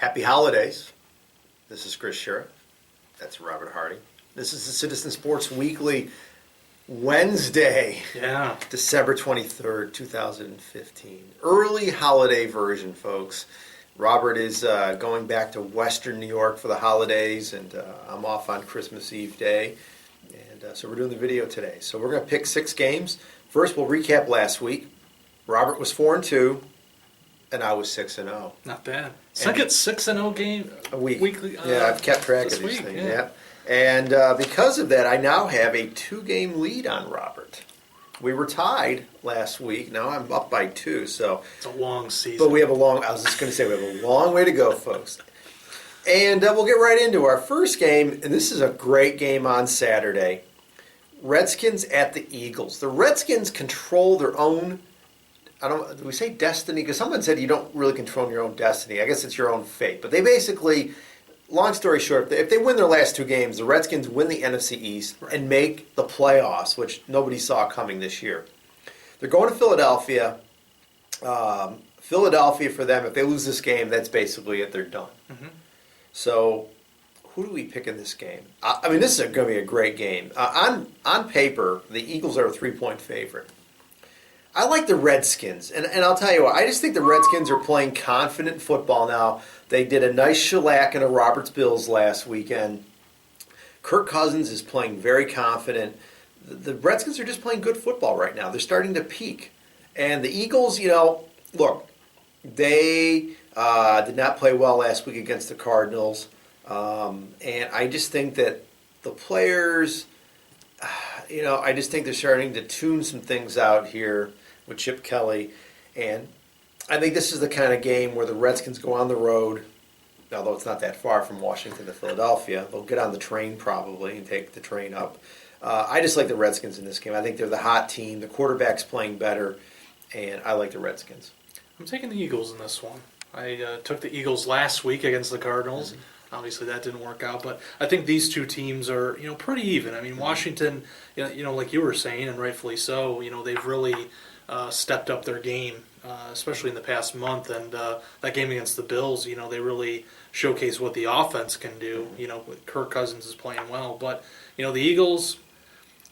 Happy holidays. This is Chris Sciria. That's Robert Hardy. This is the Citizen Sports Weekly, Wednesday, December 23rd, 2015. Early holiday version, folks. Robert is going back to Western New York for the holidays, and I'm off on Christmas Eve day. And so we're doing the video today. So we're going to pick 6 games. First, we'll recap last week. Robert was 4-2. And I was 6-0. Not bad. Second 6-0 game a week. Weekly. I've kept track of these things. Yeah. And because of that, I now have a 2-game lead on Robert. We were tied last week. Now I'm up by 2. So it's a long season. But we have a long. I was just going to say we have a long way to go, folks. And we'll get right into our first game. And this is a great game on Saturday. Redskins at the Eagles. The Redskins control their own. Do we say destiny? Because someone said you don't really control your own destiny. I guess it's your own fate. But they basically, long story short, if they win their last 2 games, the Redskins win the NFC East and make the playoffs, which nobody saw coming this year. They're going to Philadelphia. Philadelphia, for them, if they lose this game, that's basically it. They're done. Mm-hmm. So who do we pick in this game? I mean, this is going to be a great game. On paper, the Eagles are a 3-point favorite. I like the Redskins, and I'll tell you what, I just think the Redskins are playing confident football now. They did a nice shellac in a Roberts Bills last weekend. Kirk Cousins is playing very confident. The Redskins are just playing good football right now. They're starting to peak. And the Eagles, look, they did not play well last week against the Cardinals. And I just think that the players, I just think they're starting to tune some things out here with Chip Kelly. And I think this is the kind of game where the Redskins go on the road, although it's not that far from Washington to Philadelphia. They'll get on the train probably and take the train up. I just like the Redskins in this game. I think they're the hot team. The quarterback's playing better, and I like the Redskins. I'm taking the Eagles in this one. I took the Eagles last week against the Cardinals. Mm-hmm. Obviously, that didn't work out, but I think these 2 teams are, pretty even. I mean, Washington, like you were saying, and rightfully so, they've really stepped up their game, especially in the past month. And that game against the Bills, they really showcase what the offense can do. Kirk Cousins is playing well, but the Eagles,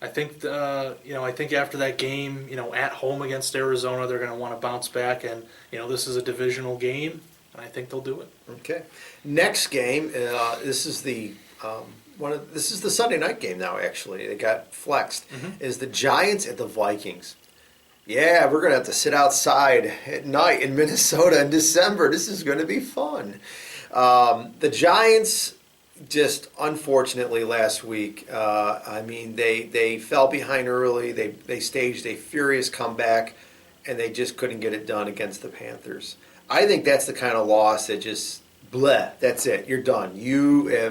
I think, I think after that game, at home against Arizona, they're going to want to bounce back, and this is a divisional game. I think they'll do it. Okay. Next game, this is the Sunday night game now. Actually, they got flexed. Mm-hmm. Is the Giants at the Vikings? Yeah, we're gonna have to sit outside at night in Minnesota in December. This is going to be fun. The Giants just unfortunately last week. They fell behind early. They staged a furious comeback, and they just couldn't get it done against the Panthers. I think that's the kind of loss that just, that's it. You're done. You're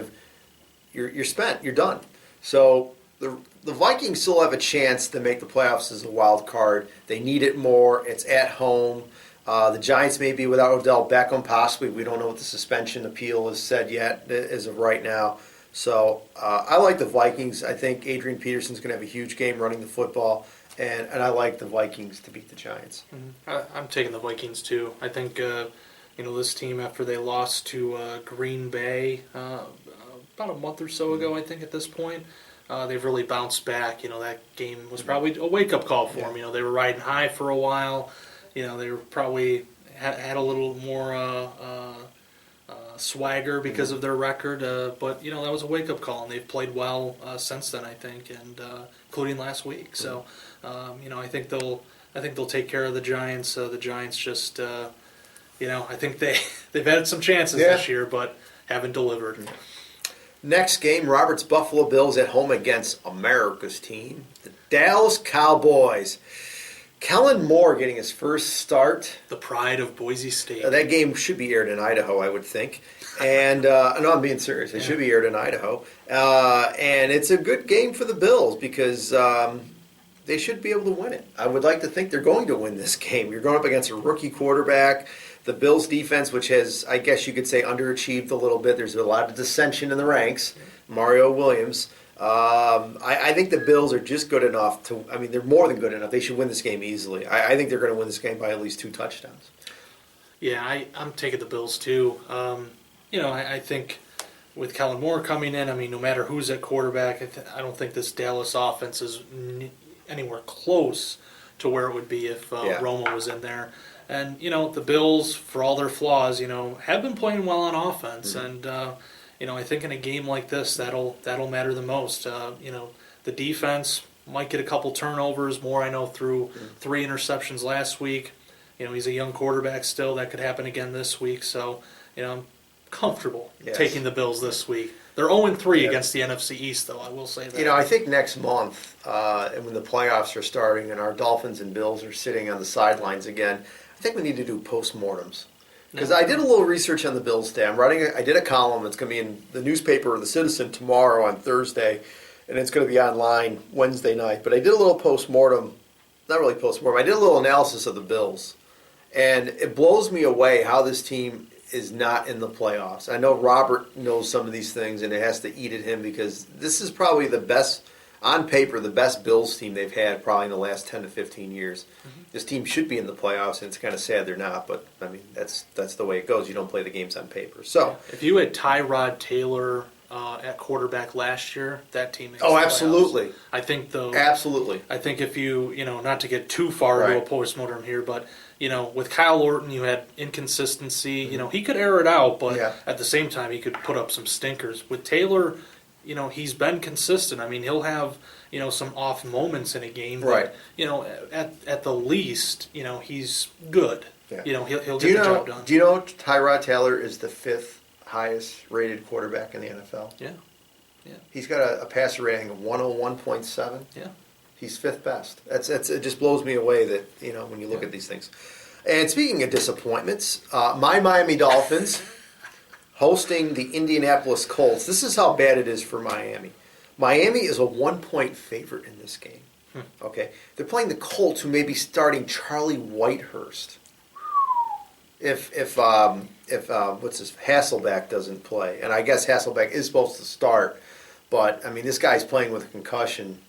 spent. You're done. So the Vikings still have a chance to make the playoffs as a wild card. They need it more. It's at home. The Giants may be without Odell Beckham, possibly. We don't know what the suspension appeal has said yet as of right now. So I like the Vikings. I think Adrian Peterson's going to have a huge game running the football. And I like the Vikings to beat the Giants. Mm-hmm. I'm taking the Vikings too. I think this team, after they lost to Green Bay about a month or so ago, I think at this point, they've really bounced back. That game was probably a wake-up call for them. They were riding high for a while. They were probably had a little more swagger because of their record. But that was a wake-up call, and they've played well since then, I think, and including last week. So. I think they'll take care of the Giants. The Giants just, I think they've had some chances this year, but haven't delivered. Next game, Robert's Buffalo Bills at home against America's team, the Dallas Cowboys. Kellen Moore getting his first start. The pride of Boise State. That game should be aired in Idaho, I would think. And no, I'm being serious. It should be aired in Idaho. And it's a good game for the Bills because they should be able to win it. I would like to think they're going to win this game. You're going up against a rookie quarterback. The Bills' defense, which has, I guess you could say, underachieved a little bit. There's a lot of dissension in the ranks. Mario Williams. I think the Bills are just good enough to, they're more than good enough. They should win this game easily. I think they're going to win this game by at least 2 touchdowns. Yeah, I'm taking the Bills too. I think with Kellen Moore coming in, I mean, no matter who's at quarterback, I don't think this Dallas offense is anywhere close to where it would be if Romo was in there. And, the Bills, for all their flaws, have been playing well on offense. Mm-hmm. And, I think in a game like this, that'll matter the most. The defense might get a couple turnovers more, I know, through 3 interceptions last week. He's a young quarterback still. That could happen again this week. So, I'm comfortable taking the Bills this week. They're 0-3 against the NFC East, though, I will say that. I think next month, and when the playoffs are starting and our Dolphins and Bills are sitting on the sidelines again, I think we need to do postmortems. Because I did a little research on the Bills today. I did a column that's going to be in the newspaper or the Citizen tomorrow on Thursday, and it's going to be online Wednesday night. But I did a little postmortem, not really postmortem, I did a little analysis of the Bills. And it blows me away how this team is not in the playoffs. I know Robert knows some of these things, and it has to eat at him because this is probably the best, on paper, the best Bills team they've had probably in the last 10 to 15 years. Mm-hmm. This team should be in the playoffs, and it's kind of sad they're not, but, I mean, that's the way it goes. You don't play the games on paper. So, if you had Tyrod Taylor at quarterback last year, that team makes the absolutely. Playoffs. I think, though. Absolutely. I think if you, not to get too far into a postmortem here, but with Kyle Orton, you had inconsistency. Mm-hmm. He could air it out, but at the same time, he could put up some stinkers. With Taylor, he's been consistent. I mean, he'll have, some off moments in a game. Right. But, at the least, he's good. Yeah. He'll get the job done. Do you know Tyrod Taylor is the 5th highest rated quarterback in the NFL? Yeah. He's got a passer rating of 101.7. Yeah. He's 5th best. It just blows me away that, when you look at these things. And speaking of disappointments, my Miami Dolphins hosting the Indianapolis Colts. This is how bad it is for Miami. Miami is a 1-point favorite in this game. Okay? They're playing the Colts, who may be starting Charlie Whitehurst. If Hasselbeck doesn't play. And I guess Hasselbeck is supposed to start. But, I mean, this guy's playing with a concussion.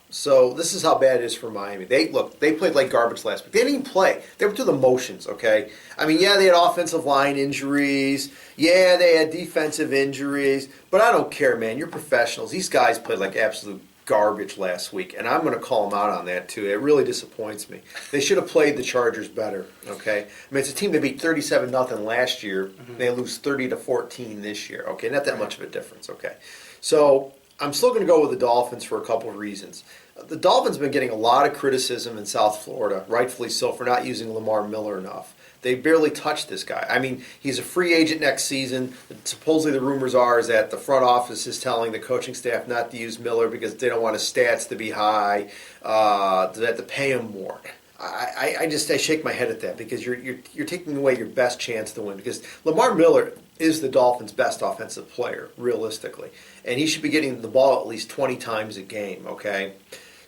So this is how bad it is for Miami. They played like garbage last week. They didn't even play. They were to the motions, okay? I mean, they had offensive line injuries. Yeah, they had defensive injuries. But I don't care, man. You're professionals. These guys played like absolute garbage last week, and I'm going to call them out on that too. It really disappoints me. They should have played the Chargers better, okay? I mean, it's a team that beat 37-0 last year. Mm-hmm. They lose 30-14 this year, okay? Not that much of a difference, okay? So I'm still going to go with the Dolphins for a couple of reasons. The Dolphins have been getting a lot of criticism in South Florida, rightfully so, for not using Lamar Miller enough. They barely touched this guy. I mean, he's a free agent next season. Supposedly the rumors are is that the front office is telling the coaching staff not to use Miller because they don't want his stats to be high, to pay him more. I shake my head at that because you're taking away your best chance to win because Lamar Miller is the Dolphins' best offensive player, realistically. And he should be getting the ball at least 20 times a game, okay?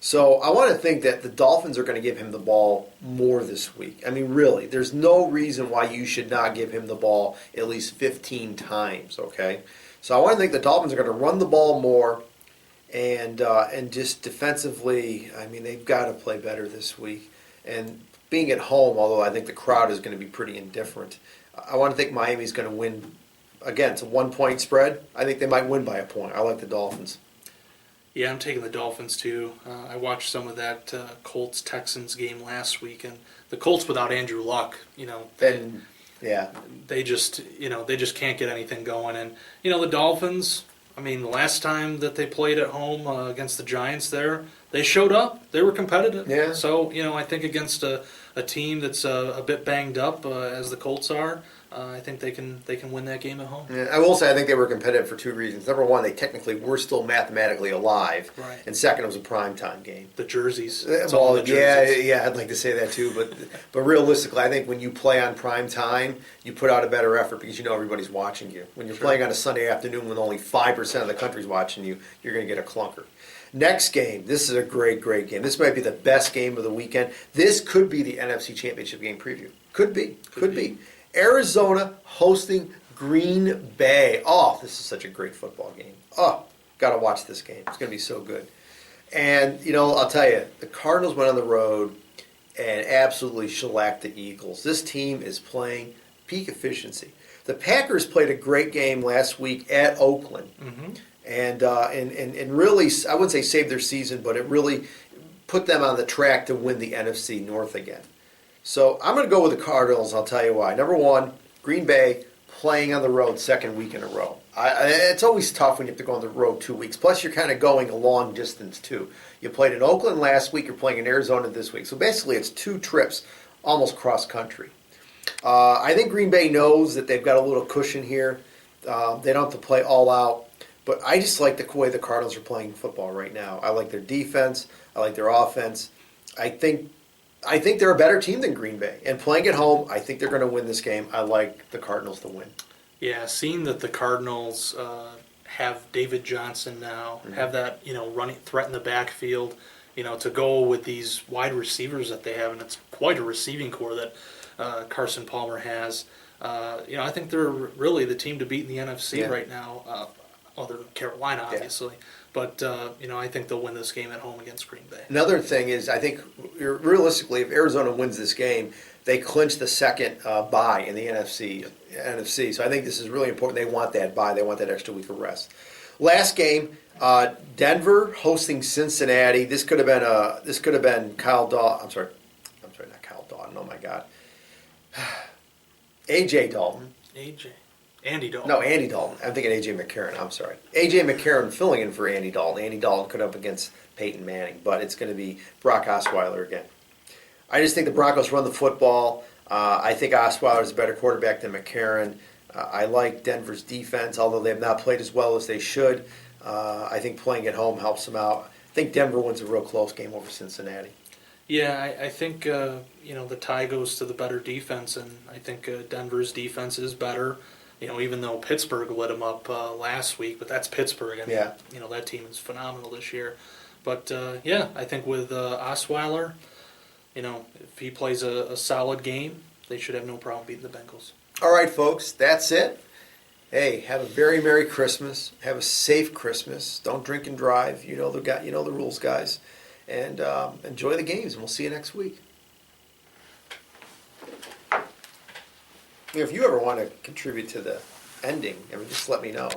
So I want to think that the Dolphins are going to give him the ball more this week. I mean, really, there's no reason why you should not give him the ball at least 15 times, okay? So I want to think the Dolphins are going to run the ball more and just defensively, I mean, they've got to play better this week. And being at home, although I think the crowd is going to be pretty indifferent, I want to think Miami's going to win. Again, it's a 1-point spread. I think they might win by a point. I like the Dolphins. Yeah, I'm taking the Dolphins too. I watched some of that Colts-Texans game last week, and the Colts without Andrew Luck, they just can't get anything going. And the Dolphins, I mean, the last time that they played at home against the Giants, they showed up. They were competitive. Yeah. So I think against a team that's a bit banged up as the Colts are, I think they can win that game at home. Yeah, I will say I think they were competitive for 2 reasons. Number one, they technically were still mathematically alive. Right. And second, it was a primetime game. The jerseys. Yeah, I'd like to say that too. But realistically, I think when you play on prime time, you put out a better effort because everybody's watching you. When you're playing on a Sunday afternoon when only 5% of the country's watching you, you're going to get a clunker. Next game, this is a great game. This might be the best game of the weekend. This could be the NFC Championship game preview. Could be. Arizona hosting Green Bay. Oh, this is such a great football game. Oh, got to watch this game. It's going to be so good. And, I'll tell you, the Cardinals went on the road and absolutely shellacked the Eagles. This team is playing peak efficiency. The Packers played a great game last week at Oakland, and really, I wouldn't say saved their season, but it really put them on the track to win the NFC North again. So I'm going to go with the Cardinals. I'll tell you why. Number one, Green Bay playing on the road second week in a row. It's always tough when you have to go on the road 2 weeks. Plus, you're kind of going a long distance, too. You played in Oakland last week. You're playing in Arizona this week. So basically, it's 2 trips, almost cross-country. I think Green Bay knows that they've got a little cushion here. They don't have to play all out. But I just like the way the Cardinals are playing football right now. I like their defense. I like their offense. I think they're a better team than Green Bay. And playing at home, I think they're going to win this game. I like the Cardinals to win. Yeah, seeing that the Cardinals have David Johnson now, have that, running threat in the backfield, to go with these wide receivers that they have, and it's quite a receiving core that Carson Palmer has. I think they're really the team to beat in the NFC right now, other than Carolina, obviously. Yeah. But, I think they'll win this game at home against Green Bay. Another thing is, I think, realistically, if Arizona wins this game, they clinch the second bye in the NFC. So I think this is really important. They want that bye. They want that extra week of rest. Last game, Denver hosting Cincinnati. This could have been Kyle Dalton. I'm sorry, not Kyle Dalton. Oh my God, AJ Dalton. Andy Dalton. No, Andy Dalton. I'm thinking A.J. McCarron. I'm sorry. A.J. McCarron filling in for Andy Dalton. Andy Dalton could up against Peyton Manning, but it's going to be Brock Osweiler again. I just think the Broncos run the football. I think Osweiler is a better quarterback than McCarron. I like Denver's defense, although they have not played as well as they should. I think playing at home helps them out. I think Denver wins a real close game over Cincinnati. Yeah, I think the tie goes to the better defense, and I think Denver's defense is better. Even though Pittsburgh lit them up last week, but that's Pittsburgh. That team is phenomenal this year. But, I think with Osweiler, if he plays a solid game, they should have no problem beating the Bengals. All right, folks, that's it. Hey, have a very Merry Christmas. Have a safe Christmas. Don't drink and drive. You know the rules, guys. And enjoy the games, and we'll see you next week. If you ever want to contribute to the ending, just let me know.